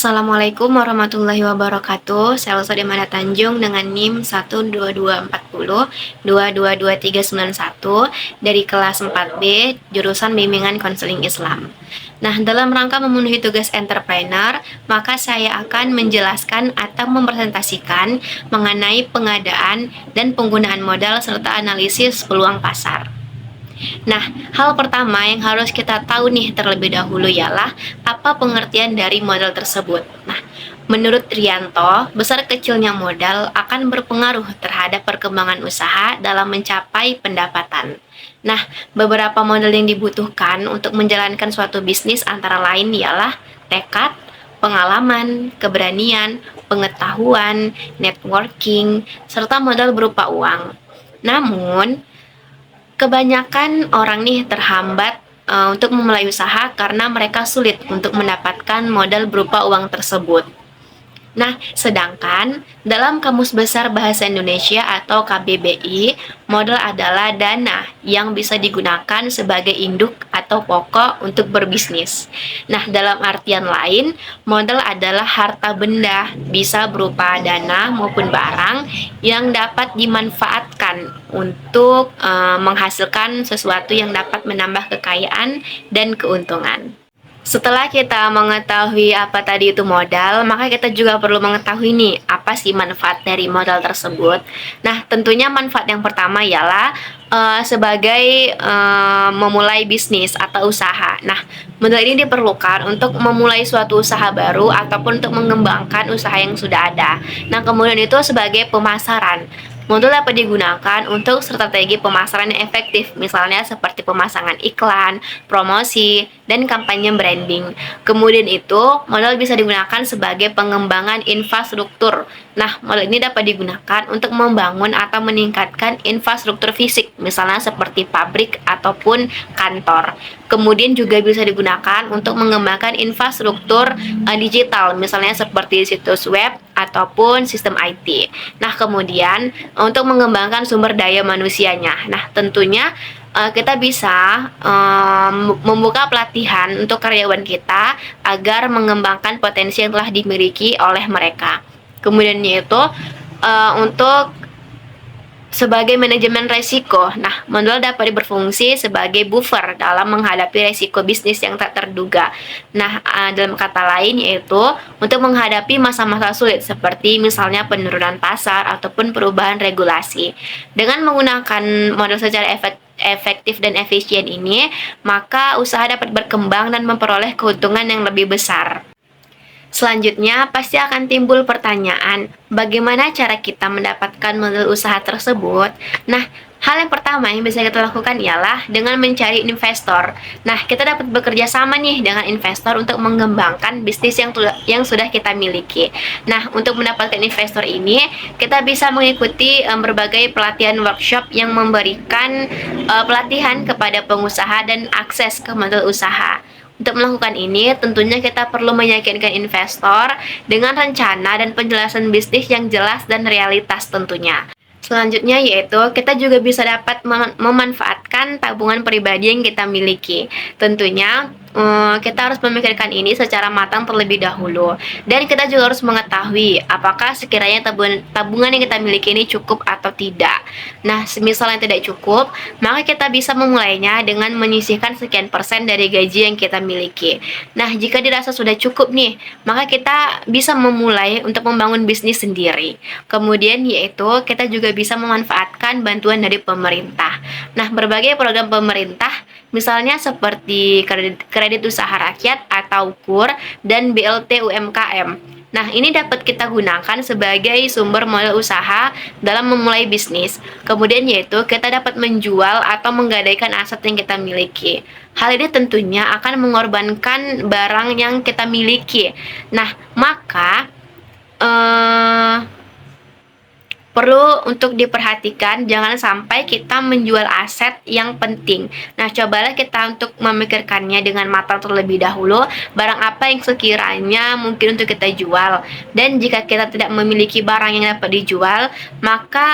Assalamualaikum warahmatullahi wabarakatuh. Saya Rosa Demanda Tanjung dengan NIM 12240 2222391 dari kelas 4B jurusan Bimbingan Konseling Islam. Nah, dalam rangka memenuhi tugas entrepreneur, maka saya akan menjelaskan atau mempresentasikan mengenai pengadaan dan penggunaan modal serta analisis peluang pasar. Nah, hal pertama yang harus kita tahu nih terlebih dahulu ialah apa pengertian dari modal tersebut. Nah, menurut Rianto, besar kecilnya modal akan berpengaruh terhadap perkembangan usaha dalam mencapai pendapatan. Nah, beberapa modal yang dibutuhkan untuk menjalankan suatu bisnis antara lain ialah tekad, pengalaman, keberanian, pengetahuan, networking, serta modal berupa uang. Namun, kebanyakan orang nih terhambat untuk memulai usaha karena mereka sulit untuk mendapatkan modal berupa uang tersebut. Nah, sedangkan dalam Kamus Besar Bahasa Indonesia atau KBBI, modal adalah dana yang bisa digunakan sebagai induk atau pokok untuk berbisnis. Nah, dalam artian lain, modal adalah harta benda, bisa berupa dana maupun barang yang dapat dimanfaatkan untuk menghasilkan sesuatu yang dapat menambah kekayaan dan keuntungan. Setelah kita mengetahui apa tadi itu modal, maka kita juga perlu mengetahui nih apa sih manfaat dari modal tersebut. Nah, tentunya manfaat yang pertama ialah sebagai memulai bisnis atau usaha. Nah, modal ini diperlukan untuk memulai suatu usaha baru ataupun untuk mengembangkan usaha yang sudah ada. Nah, kemudian itu sebagai pemasaran. Modal dapat digunakan untuk strategi pemasaran yang efektif, misalnya seperti pemasangan iklan, promosi, dan kampanye branding. Kemudian itu, modal bisa digunakan sebagai pengembangan infrastruktur. Nah, modal ini dapat digunakan untuk membangun atau meningkatkan infrastruktur fisik, misalnya seperti pabrik ataupun kantor. Kemudian juga bisa digunakan untuk mengembangkan infrastruktur digital, misalnya seperti situs web ataupun sistem IT. Nah, kemudian untuk mengembangkan sumber daya manusianya. Nah, tentunya kita bisa membuka pelatihan untuk karyawan kita agar mengembangkan potensi yang telah dimiliki oleh mereka. Kemudian yaitu untuk sebagai manajemen resiko. Nah, modal dapat berfungsi sebagai buffer dalam menghadapi resiko bisnis yang tak terduga. Nah, dalam kata lain yaitu untuk menghadapi masa-masa sulit seperti misalnya penurunan pasar ataupun perubahan regulasi. Dengan menggunakan modal secara efektif dan efisien ini, maka usaha dapat berkembang dan memperoleh keuntungan yang lebih besar. Selanjutnya, pasti akan timbul pertanyaan, bagaimana cara kita mendapatkan modal usaha tersebut? Nah, hal yang pertama yang bisa kita lakukan ialah dengan mencari investor. Nah, kita dapat bekerja sama nih dengan investor untuk mengembangkan bisnis yang sudah kita miliki. Nah, untuk mendapatkan investor ini, kita bisa mengikuti berbagai pelatihan workshop yang memberikan pelatihan kepada pengusaha dan akses ke modal usaha. Untuk melakukan ini, tentunya kita perlu meyakinkan investor dengan rencana dan penjelasan bisnis yang jelas dan realitas tentunya. Selanjutnya yaitu kita juga bisa dapat memanfaatkan tabungan pribadi yang kita miliki. Tentunya kita harus memikirkan ini secara matang terlebih dahulu. Dan kita juga harus mengetahui apakah sekiranya tabungan yang kita miliki ini cukup atau tidak. Nah, misalnya tidak cukup, maka kita bisa memulainya dengan menyisihkan sekian persen dari gaji yang kita miliki. Nah, jika dirasa sudah cukup nih, maka kita bisa memulai untuk membangun bisnis sendiri. Kemudian yaitu kita juga bisa memanfaatkan bantuan dari pemerintah. Nah, berbagai program pemerintah misalnya seperti kredit usaha rakyat atau KUR dan BLT UMKM. Nah, ini dapat kita gunakan sebagai sumber modal usaha dalam memulai bisnis. Kemudian yaitu kita dapat menjual atau menggadaikan aset yang kita miliki. Hal ini tentunya akan mengorbankan barang yang kita miliki. Nah, maka Perlu untuk diperhatikan jangan sampai kita menjual aset yang penting. Nah, cobalah kita untuk memikirkannya dengan matang terlebih dahulu, barang apa yang sekiranya mungkin untuk kita jual. Dan jika kita tidak memiliki barang yang dapat dijual, maka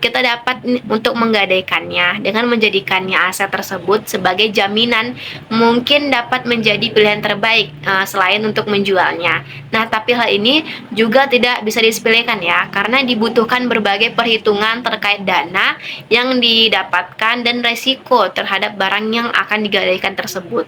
kita dapat untuk menggadaikannya dengan menjadikannya aset tersebut sebagai jaminan, mungkin dapat menjadi pilihan terbaik selain untuk menjualnya. Nah, tapi hal ini juga tidak bisa disepelekan ya, karena dibutuhkan berbagai perhitungan terkait dana yang didapatkan dan resiko terhadap barang yang akan digadaikan tersebut.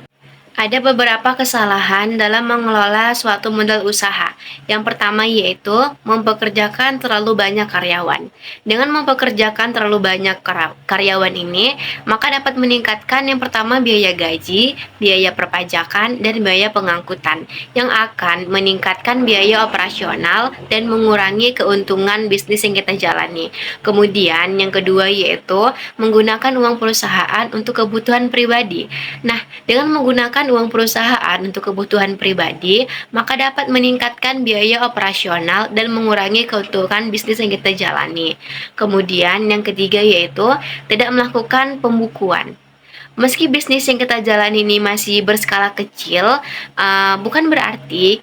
Ada beberapa kesalahan dalam mengelola suatu modal usaha. Yang pertama yaitu mempekerjakan terlalu banyak karyawan. Dengan mempekerjakan terlalu banyak karyawan ini, maka dapat meningkatkan yang pertama biaya gaji, biaya perpajakan, dan biaya pengangkutan yang akan meningkatkan biaya operasional dan mengurangi keuntungan bisnis yang kita jalani. Kemudian yang kedua yaitu menggunakan uang perusahaan untuk kebutuhan pribadi. Nah, dengan menggunakan uang perusahaan untuk kebutuhan pribadi, maka dapat meningkatkan biaya operasional dan mengurangi keuntungan bisnis yang kita jalani. Kemudian yang ketiga yaitu tidak melakukan pembukuan. Meski bisnis yang kita jalani ini masih berskala kecil, bukan berarti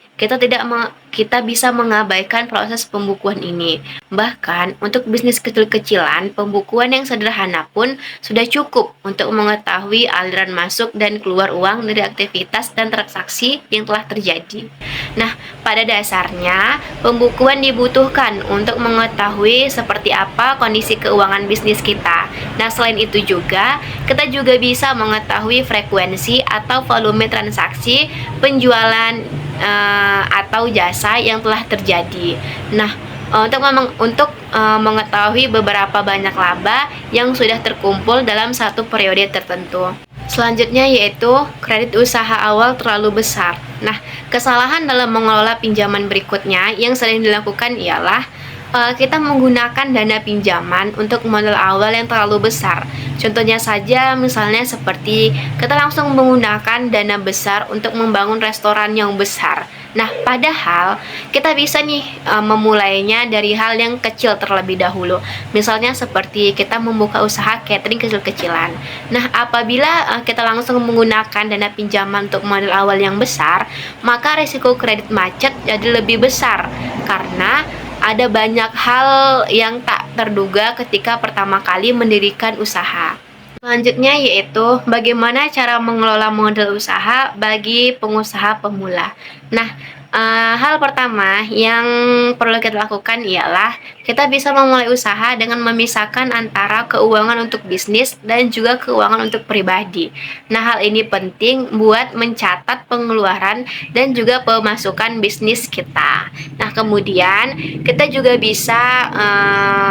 kita bisa mengabaikan proses pembukuan ini. Bahkan untuk bisnis kecil-kecilan, pembukuan yang sederhana pun sudah cukup untuk mengetahui aliran masuk dan keluar uang dari aktivitas dan transaksi yang telah terjadi. Nah, pada dasarnya pembukuan dibutuhkan untuk mengetahui seperti apa kondisi keuangan bisnis kita. Nah, selain itu juga kita juga bisa mengetahui frekuensi atau volume transaksi penjualan atau jasa yang telah terjadi. Nah, untuk mengetahui beberapa banyak laba yang sudah terkumpul dalam satu periode tertentu. Selanjutnya yaitu kredit usaha awal terlalu besar. Nah, kesalahan dalam mengelola pinjaman berikutnya yang sering dilakukan ialah kita menggunakan dana pinjaman untuk modal awal yang terlalu besar. Contohnya saja misalnya seperti kita langsung menggunakan dana besar untuk membangun restoran yang besar. Nah, padahal kita bisa nih memulainya dari hal yang kecil terlebih dahulu. Misalnya seperti kita membuka usaha catering kecil-kecilan. Nah, apabila kita langsung menggunakan dana pinjaman untuk modal awal yang besar, maka risiko kredit macet jadi lebih besar karena ada banyak hal yang tak terduga ketika pertama kali mendirikan usaha. Selanjutnya yaitu bagaimana cara mengelola modal usaha bagi pengusaha pemula. Nah, hal pertama yang perlu kita lakukan ialah kita bisa memulai usaha dengan memisahkan antara keuangan untuk bisnis dan juga keuangan untuk pribadi. Nah, hal ini penting buat mencatat pengeluaran dan juga pemasukan bisnis kita. Nah, kemudian kita juga bisa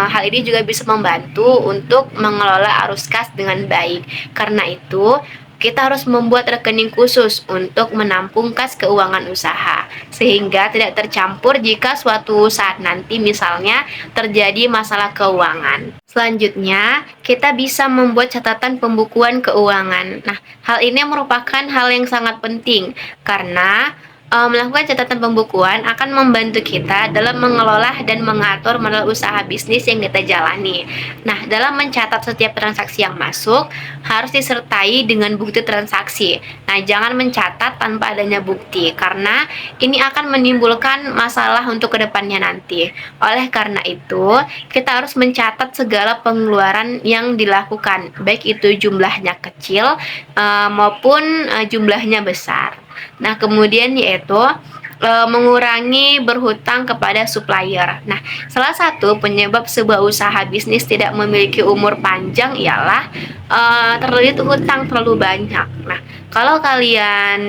hal ini juga bisa membantu untuk mengelola arus kas dengan baik. Karena itu, kita harus membuat rekening khusus untuk menampung kas keuangan usaha, sehingga tidak tercampur jika suatu saat nanti misalnya terjadi masalah keuangan. Selanjutnya, kita bisa membuat catatan pembukuan keuangan. Nah, hal ini merupakan hal yang sangat penting karena melakukan catatan pembukuan akan membantu kita dalam mengelola dan mengatur modal usaha bisnis yang kita jalani. Nah, dalam mencatat setiap transaksi yang masuk, harus disertai dengan bukti transaksi. Nah, jangan mencatat tanpa adanya bukti, karena ini akan menimbulkan masalah untuk kedepannya nanti. Oleh karena itu, kita harus mencatat segala pengeluaran yang dilakukan, baik itu jumlahnya kecil maupun jumlahnya besar. Nah, kemudian yaitu mengurangi berhutang kepada supplier. Nah, salah satu penyebab sebuah usaha bisnis tidak memiliki umur panjang ialah terlilit hutang terlalu banyak. Nah, kalau kalian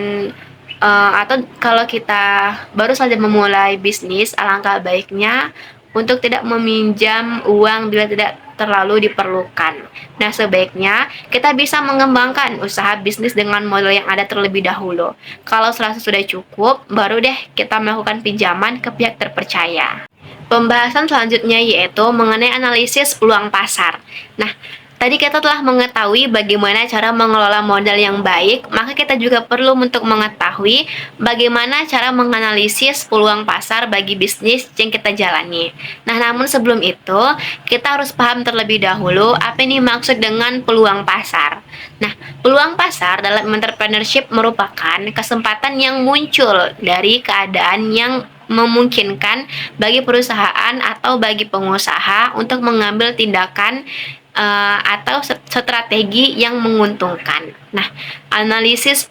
atau kalau kita baru saja memulai bisnis, alangkah baiknya untuk tidak meminjam uang bila tidak terlalu diperlukan. Nah, sebaiknya kita bisa mengembangkan usaha bisnis dengan modal yang ada terlebih dahulu. Kalau serasa sudah cukup, baru deh kita melakukan pinjaman ke pihak terpercaya. Pembahasan selanjutnya yaitu mengenai analisis peluang pasar. Nah, Tadi kita telah mengetahui bagaimana cara mengelola modal yang baik, maka kita juga perlu untuk mengetahui bagaimana cara menganalisis peluang pasar bagi bisnis yang kita jalani. Nah, namun sebelum itu, kita harus paham terlebih dahulu apa ini maksud dengan peluang pasar. Nah, peluang pasar dalam entrepreneurship merupakan kesempatan yang muncul dari keadaan yang memungkinkan bagi perusahaan atau bagi pengusaha untuk mengambil tindakan atau strategi yang menguntungkan. Nah, analisis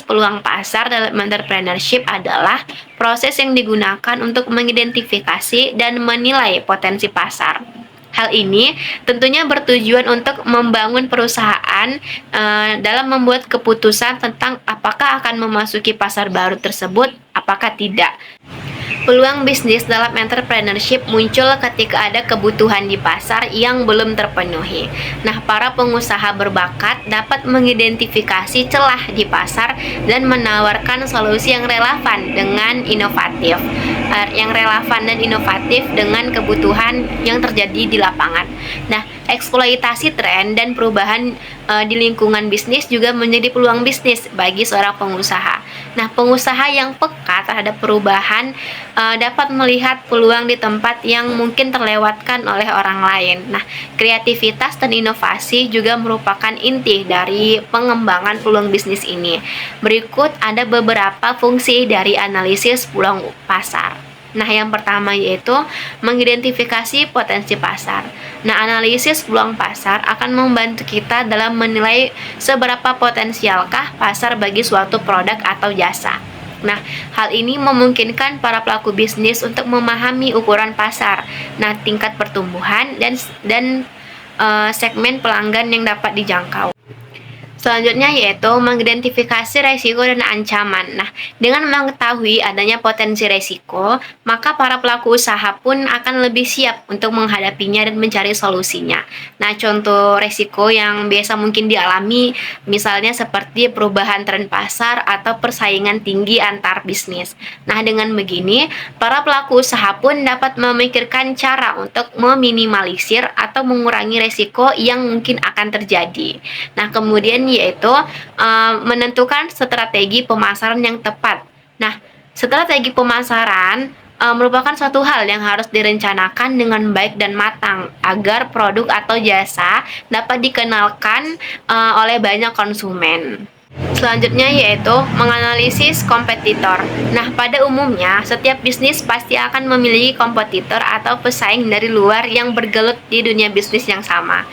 peluang pasar dalam entrepreneurship adalah proses yang digunakan untuk mengidentifikasi dan menilai potensi pasar. Hal ini tentunya bertujuan untuk membangun perusahaan dalam membuat keputusan tentang apakah akan memasuki pasar baru tersebut, apakah tidak. Peluang bisnis dalam entrepreneurship muncul ketika ada kebutuhan di pasar yang belum terpenuhi. Nah, para pengusaha berbakat dapat mengidentifikasi celah di pasar dan menawarkan solusi yang relevan dan inovatif dengan kebutuhan yang terjadi di lapangan. Nah, eksploitasi tren dan perubahan di lingkungan bisnis juga menjadi peluang bisnis bagi seorang pengusaha. Nah, pengusaha yang peka terhadap perubahan dapat melihat peluang di tempat yang mungkin terlewatkan oleh orang lain. Nah, kreativitas dan inovasi juga merupakan inti dari pengembangan peluang bisnis ini. Berikut ada beberapa fungsi dari analisis peluang pasar. Nah, yang pertama yaitu mengidentifikasi potensi pasar. Nah, analisis peluang pasar akan membantu kita dalam menilai seberapa potensialkah pasar bagi suatu produk atau jasa. Nah, hal ini memungkinkan para pelaku bisnis untuk memahami ukuran pasar, nah tingkat pertumbuhan dan segmen pelanggan yang dapat dijangkau. Selanjutnya yaitu mengidentifikasi resiko dan ancaman. Nah, dengan mengetahui adanya potensi resiko, maka para pelaku usaha pun akan lebih siap untuk menghadapinya dan mencari solusinya. Nah, contoh resiko yang biasa mungkin dialami misalnya seperti perubahan tren pasar atau persaingan tinggi antar bisnis. Nah, dengan begini, para pelaku usaha pun dapat memikirkan cara untuk meminimalisir atau mengurangi resiko yang mungkin akan terjadi. Nah, kemudian yaitu menentukan strategi pemasaran yang tepat. Nah, strategi pemasaran merupakan suatu hal yang harus direncanakan dengan baik dan matang agar produk atau jasa dapat dikenalkan oleh banyak konsumen. Selanjutnya yaitu menganalisis kompetitor. Nah, pada umumnya setiap bisnis pasti akan memiliki kompetitor atau pesaing dari luar yang bergelut di dunia bisnis yang sama.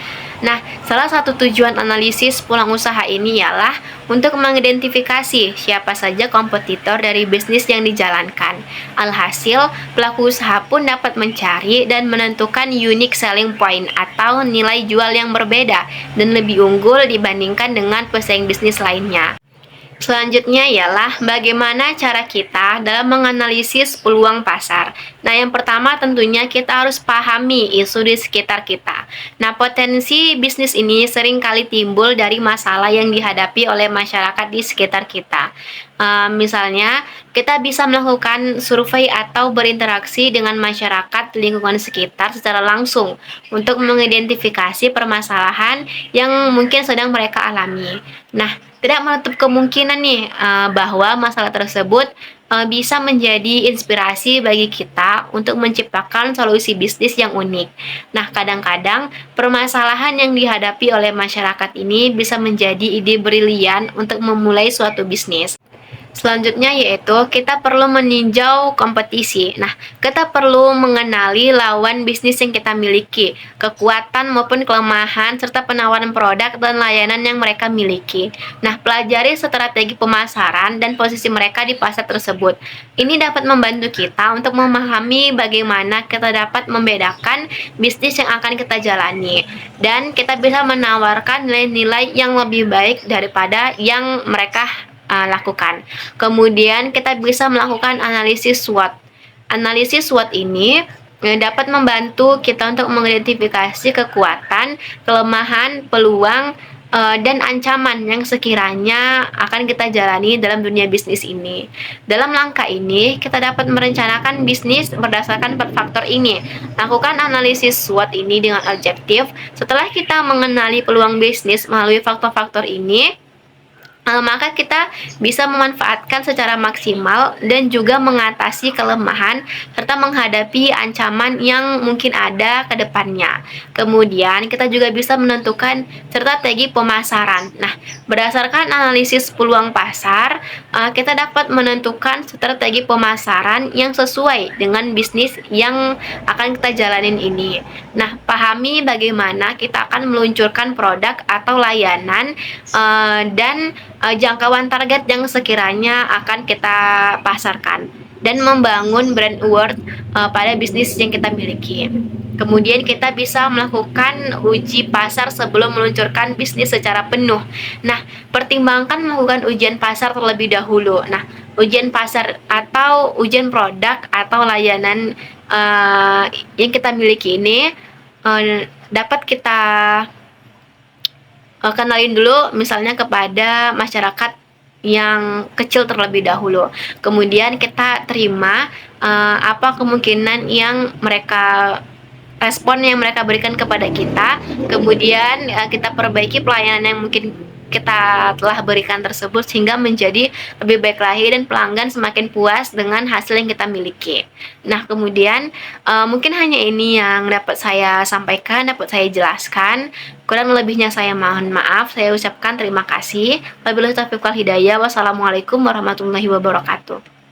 Nah, salah satu tujuan analisis peluang usaha ini ialah untuk mengidentifikasi siapa saja kompetitor dari bisnis yang dijalankan. Alhasil, pelaku usaha pun dapat mencari dan menentukan unique selling point atau nilai jual yang berbeda dan lebih unggul dibandingkan dengan pesaing bisnis lainnya. Selanjutnya ialah bagaimana cara kita dalam menganalisis peluang pasar. Nah, yang pertama tentunya kita harus pahami isu di sekitar kita. Nah, potensi bisnis ini sering kali timbul dari masalah yang dihadapi oleh masyarakat di sekitar kita. Misalnya, kita bisa melakukan survei atau berinteraksi dengan masyarakat lingkungan sekitar secara langsung untuk mengidentifikasi permasalahan yang mungkin sedang mereka alami. Nah, tidak menutup kemungkinan nih bahwa masalah tersebut bisa menjadi inspirasi bagi kita untuk menciptakan solusi bisnis yang unik. Nah, kadang-kadang permasalahan yang dihadapi oleh masyarakat ini bisa menjadi ide brilian untuk memulai suatu bisnis. Selanjutnya yaitu kita perlu meninjau kompetisi. Nah, kita perlu mengenali lawan bisnis yang kita miliki, kekuatan maupun kelemahan, serta penawaran produk dan layanan yang mereka miliki. Nah, pelajari strategi pemasaran dan posisi mereka di pasar tersebut. Ini dapat membantu kita untuk memahami bagaimana kita dapat membedakan bisnis yang akan kita jalani. Dan kita bisa menawarkan nilai-nilai yang lebih baik daripada yang mereka lakukan. Kemudian kita bisa melakukan analisis SWOT. Analisis SWOT ini dapat membantu kita untuk mengidentifikasi kekuatan, kelemahan, peluang dan ancaman yang sekiranya akan kita jalani dalam dunia bisnis ini. Dalam langkah ini, kita dapat merencanakan bisnis berdasarkan 4 faktor ini. Lakukan analisis SWOT ini dengan objektif. Setelah kita mengenali peluang bisnis melalui faktor-faktor ini, maka kita bisa memanfaatkan secara maksimal dan juga mengatasi kelemahan serta menghadapi ancaman yang mungkin ada ke depannya. Kemudian kita juga bisa menentukan strategi pemasaran. Nah, berdasarkan analisis peluang pasar, kita dapat menentukan strategi pemasaran yang sesuai dengan bisnis yang akan kita jalanin ini. Nah, pahami bagaimana kita akan meluncurkan produk atau layanan dan jangkauan target yang sekiranya akan kita pasarkan dan membangun brand award pada bisnis yang kita miliki. Kemudian kita bisa melakukan uji pasar sebelum meluncurkan bisnis secara penuh. Nah, pertimbangkan melakukan ujian pasar terlebih dahulu. Nah, ujian pasar atau ujian produk atau layanan yang kita miliki ini dapat kita kenalin dulu misalnya kepada masyarakat yang kecil terlebih dahulu. Kemudian kita terima apa kemungkinan yang mereka respon yang mereka berikan kepada kita. Kemudian kita perbaiki pelayanan yang mungkin kita telah berikan tersebut sehingga menjadi lebih baik lagi dan pelanggan semakin puas dengan hasil yang kita miliki. Nah, kemudian mungkin hanya ini yang dapat saya sampaikan, dapat saya jelaskan. Kurang lebihnya saya mohon maaf. Saya ucapkan terima kasih. Wabillahi taufiq wal hidayah. Wassalamualaikum warahmatullahi wabarakatuh.